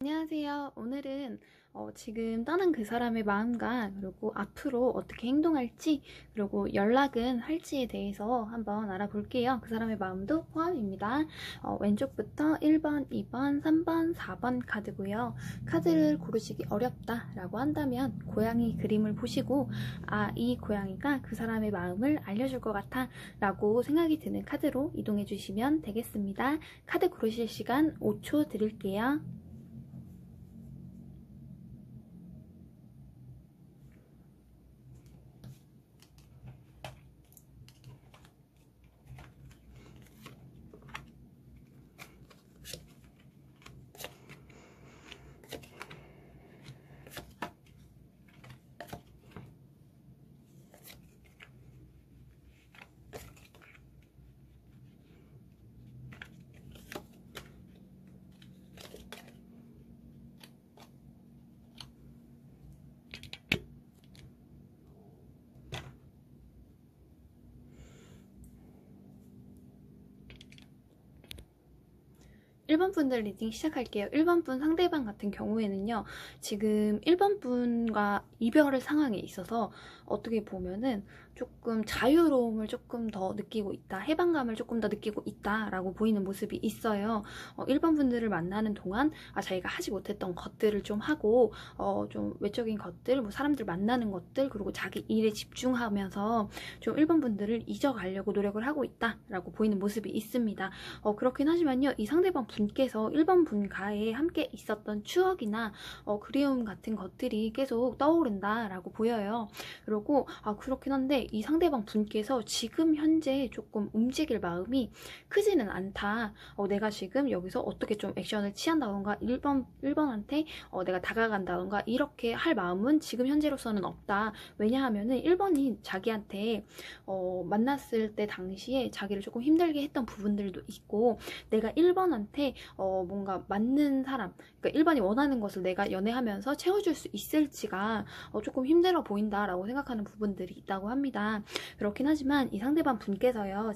안녕하세요. 오늘은 지금 떠난 그 사람의 마음과 그리고 앞으로 어떻게 행동할지 그리고 연락은 할지에 대해서 한번 알아볼게요. 그 사람의 마음도 포함입니다. 왼쪽부터 1번, 2번, 3번, 4번 카드고요. 카드를 고르시기 어렵다라고 한다면 고양이 그림을 보시고 이 고양이가 그 사람의 마음을 알려줄 것 같아 라고 생각이 드는 카드로 이동해 주시면 되겠습니다. 카드 고르실 시간 5초 드릴게요. 1번 분들 리딩 시작할게요. 1번 분 상대방 같은 경우에는요. 지금 1번 분과 이별의 상황에 있어서 어떻게 보면은 조금 자유로움을 조금 더 느끼고 있다. 해방감을 조금 더 느끼고 있다라고 보이는 모습이 있어요. 1번 분들을 만나는 동안 자기가 하지 못했던 것들을 좀 하고 좀 외적인 것들, 뭐 사람들 만나는 것들, 그리고 자기 일에 집중하면서 좀 1번 분들을 잊어가려고 노력을 하고 있다라고 보이는 모습이 있습니다. 그렇긴 하지만요. 이 상대방 분께서 1번 분과에 함께 있었던 추억이나 그리움 같은 것들이 계속 떠오른다라고 보여요. 그리고 그렇긴 한데 이 상대방 분께서 지금 현재 조금 움직일 마음이 크지는 않다. 내가 지금 여기서 어떻게 좀 액션을 취한다던가 1번한테 내가 다가간다던가 이렇게 할 마음은 지금 현재로서는 없다. 왜냐하면은 1번이 자기한테 만났을 때 당시에 자기를 조금 힘들게 했던 부분들도 있고 내가 1번한테 뭔가 맞는 사람, 그러니까 1번이 원하는 것을 내가 연애하면서 채워줄 수 있을지가 조금 힘들어 보인다라고 생각하는 부분들이 있다고 합니다. 그렇긴 하지만 이 상대방 분께서요,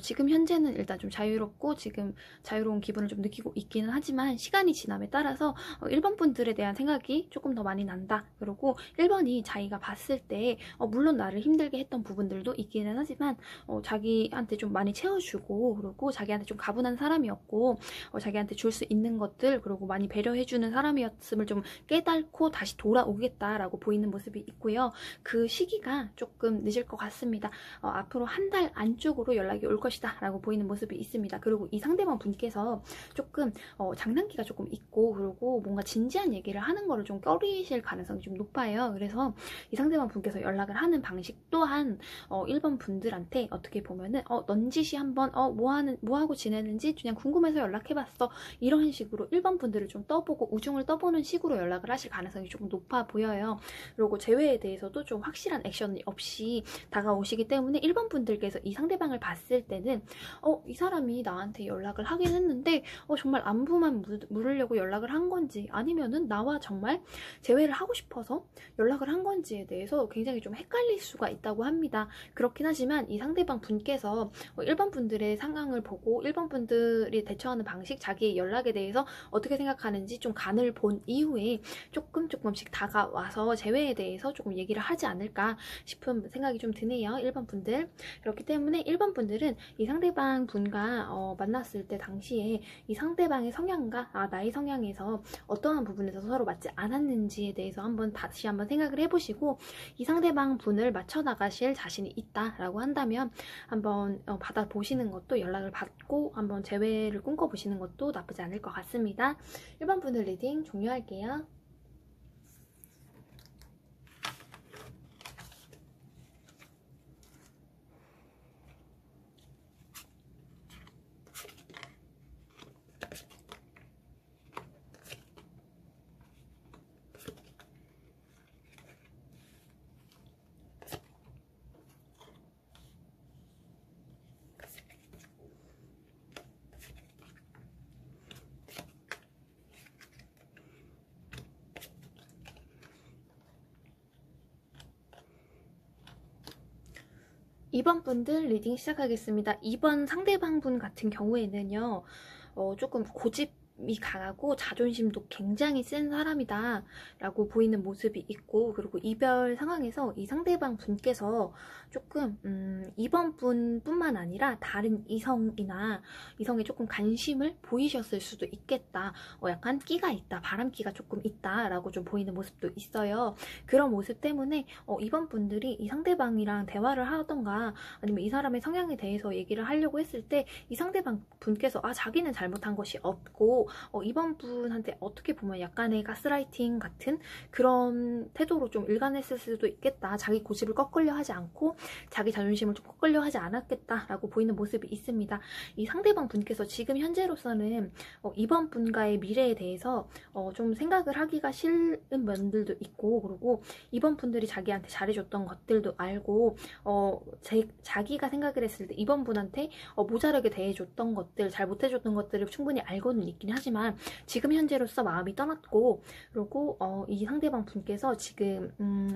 지금 현재는 일단 좀 자유롭고 지금 자유로운 기분을 좀 느끼고 있기는 하지만 시간이 지남에 따라서 1번 분들에 대한 생각이 조금 더 많이 난다. 그리고 1번이 자기가 봤을 때 물론 나를 힘들게 했던 부분들도 있기는 하지만 자기한테 좀 많이 채워주고 그리고 자기한테 좀 가분한 사람이었고 자기한테 줄 수 있는 것들 그리고 많이 배려해주는 사람이었음을 좀 깨닫고 다시 돌아오겠다라고 보이는 모습이 있고요. 그 시기가 조금 늦을 것 같습니다. 앞으로 한 달 안쪽으로 연락이 올 것이다 라고 보이는 모습이 있습니다. 그리고 이 상대방 분께서 조금 장난기가 조금 있고 그리고 뭔가 진지한 얘기를 하는 거를 좀 꺼리실 가능성이 좀 높아요. 그래서 이 상대방 분께서 연락을 하는 방식 또한 1번 분들한테 어떻게 보면은 넌지시 한번 뭐 하고 지내는지 그냥 궁금해서 연락해봤어 이런 식으로 1번 분들을 좀 떠보고 우중을 떠보는 식으로 연락을 하실 가능성이 조금 높아 보여요. 그리고 재회에 대해서도 좀 확실한 액션이 없이 다가오시기 때문에 1번 분들께서 이 상대방을 봤을 때는 이 사람이 나한테 연락을 하긴 했는데 정말 안부만 물으려고 연락을 한 건지 아니면은 나와 정말 재회를 하고 싶어서 연락을 한 건지에 대해서 굉장히 좀 헷갈릴 수가 있다고 합니다. 그렇긴 하지만 이 상대방 분께서 1번 분들의 상황을 보고 1번 분들이 대처하는 방식, 자기의 연락에 대해서 어떻게 생각하는지 좀 간을 본 이후에 조금씩 다가와서 재회에 대해서 조금 얘기를 하지 않을까 싶은 생각이 좀 드네요. 1번 분들. 그렇기 때문에 1번 분들은 이 상대방 분과 만났을 때 당시에 이 상대방의 성향과 나의 성향에서 어떠한 부분에서 서로 맞지 않았는지에 대해서 다시 한번 생각을 해보시고 이 상대방 분을 맞춰 나가실 자신이 있다라고 한다면 한번 받아보시는 것도 연락을 받고 한번 재회를 꿈꿔보시는 것도 나쁘지 않을 것 같습니다. 1번 분들 리딩 종료할게요. 2번 분들 리딩 시작하겠습니다. 2번 상대방 분 같은 경우에는요, 조금 고집 강하고 자존심도 굉장히 센 사람이다 라고 보이는 모습이 있고, 그리고 이별 상황에서 이 상대방 분께서 조금 이번 분뿐만 아니라 다른 이성에 조금 관심을 보이셨을 수도 있겠다. 약간 끼가 있다, 바람기가 조금 있다 라고 좀 보이는 모습도 있어요. 그런 모습 때문에 이번 분들이 이 상대방이랑 대화를 하던가 아니면 이 사람의 성향에 대해서 얘기를 하려고 했을 때 이 상대방 분께서 자기는 잘못한 것이 없고 이번 분한테 어떻게 보면 약간의 가스라이팅 같은 그런 태도로 좀 일관했을 수도 있겠다. 자기 고집을 꺾으려 하지 않고 자기 자존심을 좀 꺾으려 하지 않았겠다라고 보이는 모습이 있습니다. 이 상대방 분께서 지금 현재로서는 이번 분과의 미래에 대해서 좀 생각을 하기가 싫은 면들도 있고, 그리고 이번 분들이 자기한테 잘해줬던 것들도 알고 자기가 생각을 했을 때 이번 분한테 모자르게 대해줬던 것들, 잘 못해줬던 것들을 충분히 알고는 있긴 하지만 지금 현재로서 마음이 떠났고, 그리고 이 상대방 분께서 지금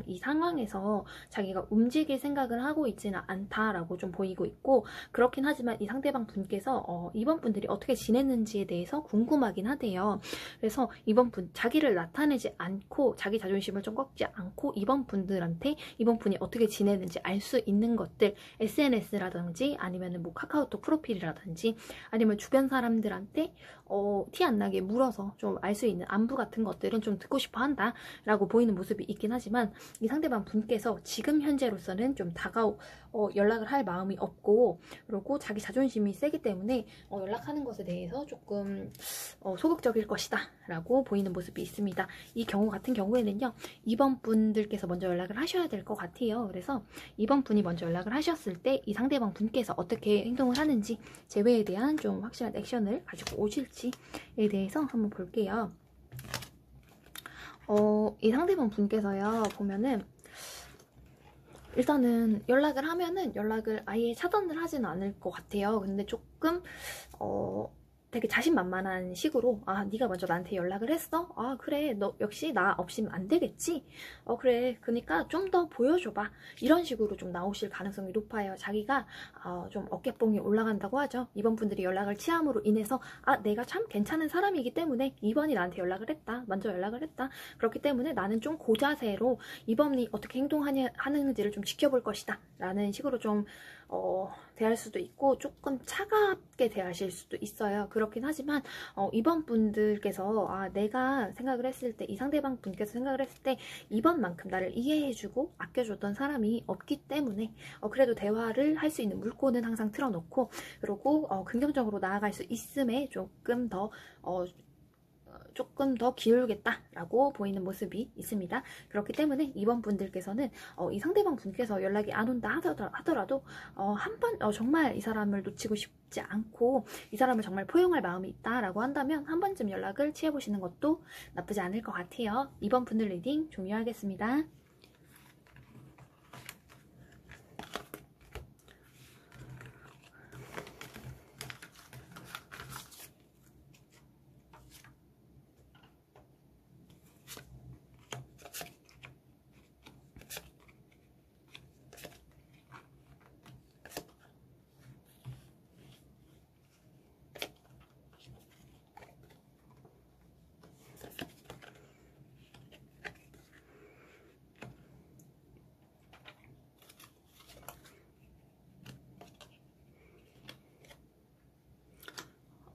이 상황에서 자기가 움직일 생각을 하고 있지는 않다라고 좀 보이고 있고, 그렇긴 하지만 이 상대방 분께서 이번 분들이 어떻게 지냈는지에 대해서 궁금하긴 하대요. 그래서 이번 분 자기를 나타내지 않고 자기 자존심을 좀 꺾지 않고 이번 분들한테 이번 분이 어떻게 지내는지 알 수 있는 것들, SNS라든지 아니면 뭐 카카오톡 프로필이라든지 아니면 주변 사람들한테 티 안 나게 물어서 좀 알 수 있는 안부 같은 것들은 좀 듣고 싶어 한다 라고 보이는 모습이 있긴 하지만, 이 상대방 분께서 지금 현재로서는 좀 연락을 할 마음이 없고, 그리고 자기 자존심이 세기 때문에 연락하는 것에 대해서 조금 소극적일 것이다 라고 보이는 모습이 있습니다. 이 경우 같은 경우에는요, 이번 분들께서 먼저 연락을 하셔야 될 것 같아요. 그래서 이번 분이 먼저 연락을 하셨을 때 이 상대방 분께서 어떻게 행동을 하는지, 재회에 대한 좀 확실한 액션을 가지고 오실지에 대해서 한번 볼게요. 이 상대방 분께서요, 보면은 일단은 연락을 하면은 연락을 아예 차단을 하지는 않을 것 같아요. 근데 조금 되게 자신만만한 식으로 네가 먼저 나한테 연락을 했어? 그래, 너 역시 나 없이는 안 되겠지? 그래, 그러니까 좀 더 보여줘봐. 이런 식으로 좀 나오실 가능성이 높아요. 자기가 좀 어깨뽕이 올라간다고 하죠. 이번 분들이 연락을 취함으로 인해서 내가 참 괜찮은 사람이기 때문에 이번이 나한테 연락을 했다. 먼저 연락을 했다. 그렇기 때문에 나는 좀 고자세로 이번이 어떻게 하는지를 좀 지켜볼 것이다 라는 식으로 좀 대할 수도 있고, 조금 차갑게 대하실 수도 있어요. 그렇긴 하지만 이번 분들께서 내가 생각을 했을 때, 이 상대방 분께서 생각을 했을 때 이번만큼 나를 이해해주고 아껴줬던 사람이 없기 때문에 그래도 대화를 할 수 있는 물꼬는 항상 틀어놓고, 그리고 긍정적으로 나아갈 수 있음에 조금 더 기울겠다라고 보이는 모습이 있습니다. 그렇기 때문에 이번 분들께서는 이 상대방 분께서 연락이 안 온다 하더라도 한번 정말 이 사람을 놓치고 싶지 않고 이 사람을 정말 포용할 마음이 있다라고 한다면 한 번쯤 연락을 취해보시는 것도 나쁘지 않을 것 같아요. 이번 분들 리딩 종료하겠습니다.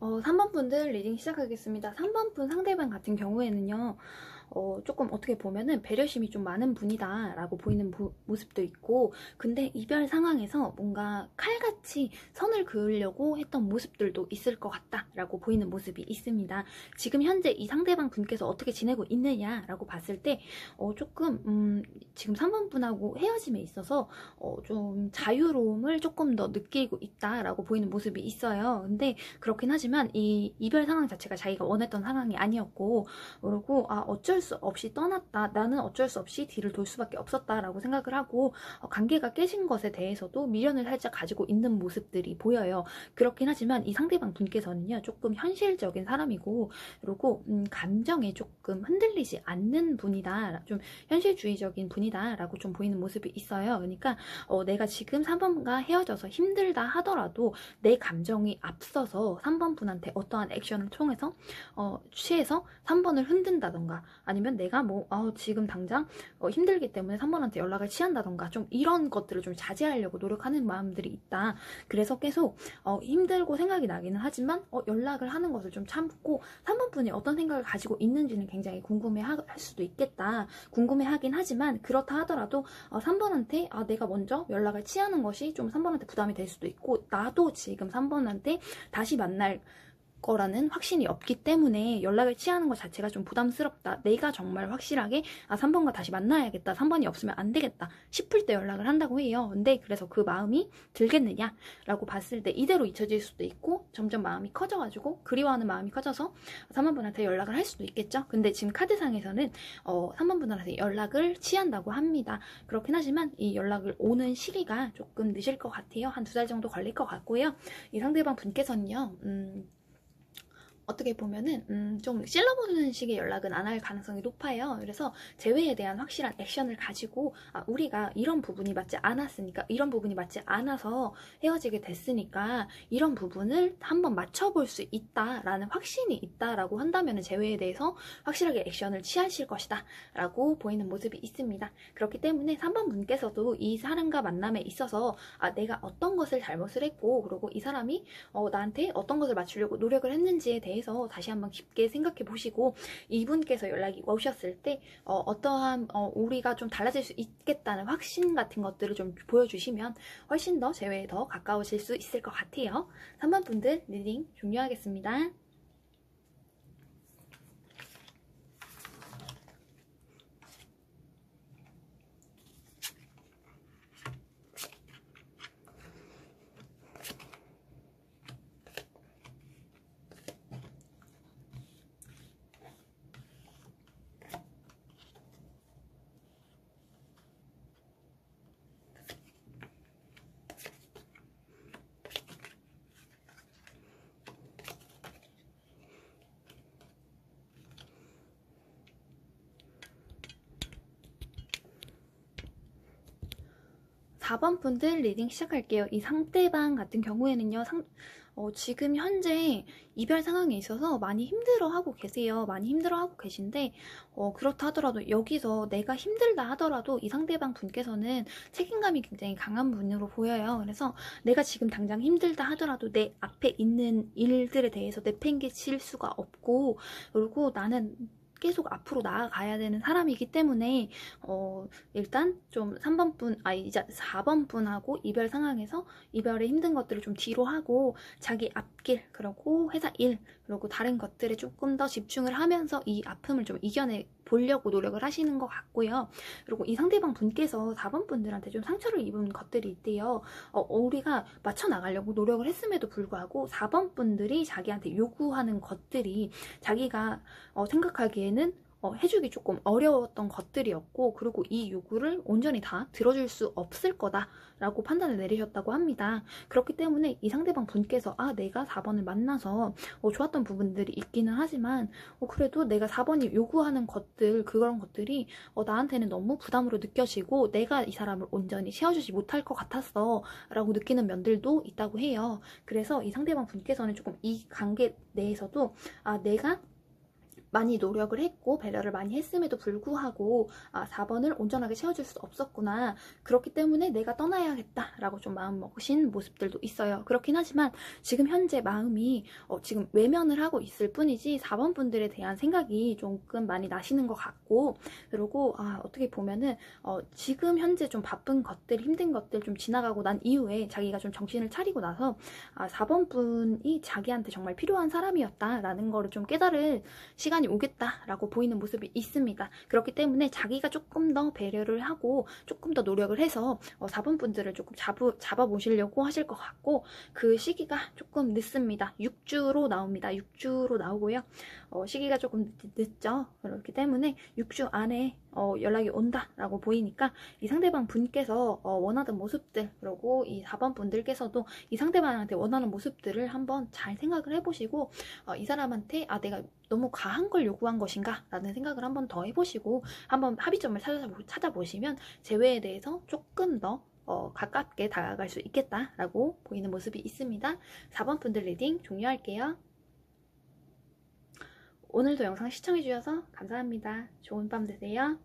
어, 3번 분들 리딩 시작하겠습니다. 3번 분 상대방 같은 경우에는요, 조금 어떻게 보면은 배려심이 좀 많은 분이다 라고 보이는 모습도 있고, 근데 이별 상황에서 뭔가 칼같이 선을 그으려고 했던 모습들도 있을 것 같다 라고 보이는 모습이 있습니다. 지금 현재 이 상대방 분께서 어떻게 지내고 있느냐 라고 봤을 때 조금 지금 3번 분하고 헤어짐에 있어서 좀 자유로움을 조금 더 느끼고 있다 라고 보이는 모습이 있어요. 근데 그렇긴 하지만 이 이별 상황 자체가 자기가 원했던 상황이 아니었고, 그리고 어쩔 어쩔 수 없이 떠났다. 나는 어쩔 수 없이 뒤를 돌 수밖에 없었다라고 생각을 하고 관계가 깨진 것에 대해서도 미련을 살짝 가지고 있는 모습들이 보여요. 그렇긴 하지만 이 상대방 분께서는요, 조금 현실적인 사람이고, 그리고 감정에 조금 흔들리지 않는 분이다. 좀 현실주의적인 분이다 라고 좀 보이는 모습이 있어요. 그러니까 내가 지금 3번과 헤어져서 힘들다 하더라도 내 감정이 앞서서 3번 분한테 어떠한 액션을 통해서 취해서 3번을 흔든다던가, 아니면 내가 뭐 지금 당장 힘들기 때문에 3번한테 연락을 취한다던가, 좀 이런 것들을 좀 자제하려고 노력하는 마음들이 있다. 그래서 계속 힘들고 생각이 나기는 하지만 연락을 하는 것을 좀 참고 3번 분이 어떤 생각을 가지고 있는지는 굉장히 궁금해할 수도 있겠다. 궁금해하긴 하지만, 그렇다 하더라도 3번한테 내가 먼저 연락을 취하는 것이 좀 3번한테 부담이 될 수도 있고, 나도 지금 3번한테 다시 만날 거라는 확신이 없기 때문에 연락을 취하는 것 자체가 좀 부담스럽다. 내가 정말 확실하게 3번과 다시 만나야겠다, 3번이 없으면 안 되겠다 싶을 때 연락을 한다고 해요. 근데 그래서 그 마음이 들겠느냐 라고 봤을 때 이대로 잊혀질 수도 있고, 점점 마음이 커져가지고 그리워하는 마음이 커져서 3번 분한테 연락을 할 수도 있겠죠. 근데 지금 카드상에서는 3번 분한테 연락을 취한다고 합니다. 그렇긴 하지만 이 연락을 오는 시기가 조금 늦을 것 같아요. 한 2달 정도 걸릴 것 같고요. 이 상대방 분께서는요, 어떻게 보면은 좀 찔러보는 식의 연락은 안 할 가능성이 높아요. 그래서 재회에 대한 확실한 액션을 가지고 우리가 이런 부분이 맞지 않았으니까, 이런 부분이 맞지 않아서 헤어지게 됐으니까 이런 부분을 한번 맞춰볼 수 있다라는 확신이 있다라고 한다면 재회에 대해서 확실하게 액션을 취하실 것이다 라고 보이는 모습이 있습니다. 그렇기 때문에 3번 분께서도 이 사람과 만남에 있어서 내가 어떤 것을 잘못을 했고, 그리고 이 사람이 나한테 어떤 것을 맞추려고 노력을 했는지에 대해서 다시 한번 깊게 생각해 보시고, 이분께서 연락이 오셨을 때 어떠한 우리가 좀 달라질 수 있겠다는 확신 같은 것들을 좀 보여주시면 훨씬 더 재회에 더 가까워질 수 있을 것 같아요. 3번 분들 리딩 종료하겠습니다. 4번 분들 리딩 시작할게요. 이 상대방 같은 경우에는요, 지금 현재 이별 상황에 있어서 많이 힘들어하고 계세요. 많이 힘들어하고 계신데, 그렇다 하더라도 여기서 내가 힘들다 하더라도 이 상대방 분께서는 책임감이 굉장히 강한 분으로 보여요. 그래서 내가 지금 당장 힘들다 하더라도 내 앞에 있는 일들에 대해서 내팽개칠 수가 없고, 그리고 나는 계속 앞으로 나아가야 되는 사람이기 때문에 일단 좀 3번 분, 이제 4번 분하고 이별 상황에서 이별의 힘든 것들을 좀 뒤로 하고 자기 앞길, 그리고 회사 일, 그리고 다른 것들에 조금 더 집중을 하면서 이 아픔을 좀 이겨내 보려고 노력을 하시는 것 같고요. 그리고 이 상대방 분께서 4번 분들한테 좀 상처를 입은 것들이 있대요. 우리가 맞춰 나가려고 노력을 했음에도 불구하고 4번 분들이 자기한테 요구하는 것들이 자기가 생각하기에는 해주기 조금 어려웠던 것들이었고, 그리고 이 요구를 온전히 다 들어줄 수 없을 거다라고 판단을 내리셨다고 합니다. 그렇기 때문에 이 상대방 분께서 내가 4번을 만나서 좋았던 부분들이 있기는 하지만 그래도 내가 4번이 요구하는 것들, 그런 것들이 나한테는 너무 부담으로 느껴지고 내가 이 사람을 온전히 채워주지 못할 것 같았어 라고 느끼는 면들도 있다고 해요. 그래서 이 상대방 분께서는 조금 이 관계 내에서도 내가 많이 노력을 했고 배려를 많이 했음에도 불구하고 4번을 온전하게 채워줄 수 없었구나, 그렇기 때문에 내가 떠나야겠다 라고 좀 마음 먹으신 모습들도 있어요. 그렇긴 하지만 지금 현재 마음이 지금 외면을 하고 있을 뿐이지 4번 분들에 대한 생각이 조금 많이 나시는 것 같고, 그리고 어떻게 보면은 지금 현재 좀 바쁜 것들, 힘든 것들 좀 지나가고 난 이후에 자기가 좀 정신을 차리고 나서 4번 분이 자기한테 정말 필요한 사람이었다라는 거를 좀 깨달을 시간이 오겠다라고 보이는 모습이 있습니다. 그렇기 때문에 자기가 조금 더 배려를 하고 조금 더 노력을 해서 4번 분들을 조금 잡아보시려고 하실 것 같고, 그 시기가 조금 늦습니다. 6주로 나옵니다. 6주로 나오고요. 시기가 조금 늦죠. 그렇기 때문에 6주 안에 연락이 온다라고 보이니까 이 상대방 분께서 원하던 모습들, 그리고 이 4번 분들께서도 이 상대방한테 원하는 모습들을 한번 잘 생각을 해보시고 이 사람한테 내가 너무 과한 걸 요구한 것인가 라는 생각을 한번 더 해보시고 한번 합의점을 찾아보시면 재회에 대해서 조금 더 가깝게 다가갈 수 있겠다라고 보이는 모습이 있습니다. 4번 분들 리딩 종료할게요. 오늘도 영상 시청해주셔서 감사합니다. 좋은 밤 되세요.